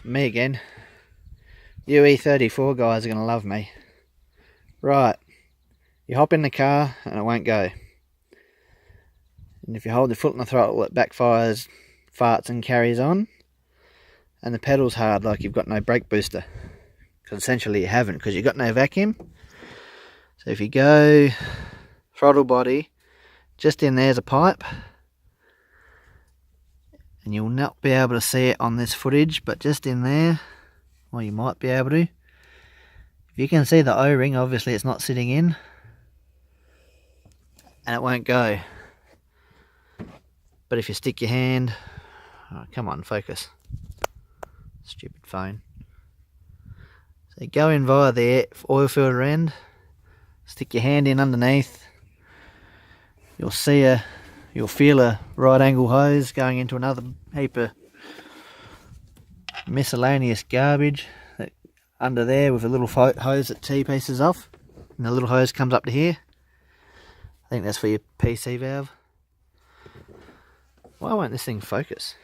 Me again. You E34 guys are going to love me. Right, you hop in the car and it won't go. And if you hold your foot on the throttle, it backfires, farts and carries on. And the pedal's hard, like you've got no brake booster. Because essentially you haven't, because you've got no vacuum. So if you go throttle body, just in there's a pipe. And you'll not be able to see it on this footage, but just in there, well, you might be able to. If you can see the O-ring, obviously it's not sitting in, and it won't go. But if you stick your hand, oh, come on, focus. Stupid phone. So you go in via the oil filter end, stick your hand in underneath. You'll feel a right angle hose going into another heap of miscellaneous garbage under there with a little hose that T-pieces off, and the little hose comes up to here. I think that's for your PC valve. Why won't this thing focus?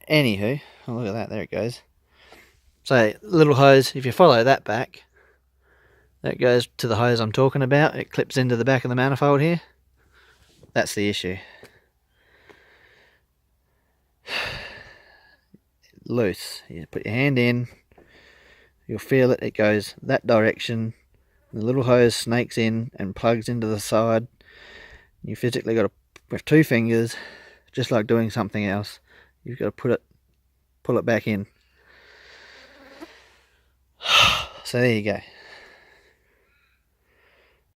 Anywho, oh, look at that, there it goes. So little hose, if you follow that back, that goes to the hose I'm talking about. It clips into the back of the manifold here. That's the issue. Loose. You put your hand in, you'll feel it, it goes that direction. The little hose snakes in and plugs into the side. You physically got to, with 2 fingers, just like doing something else, you've got to pull it back in. So there you go.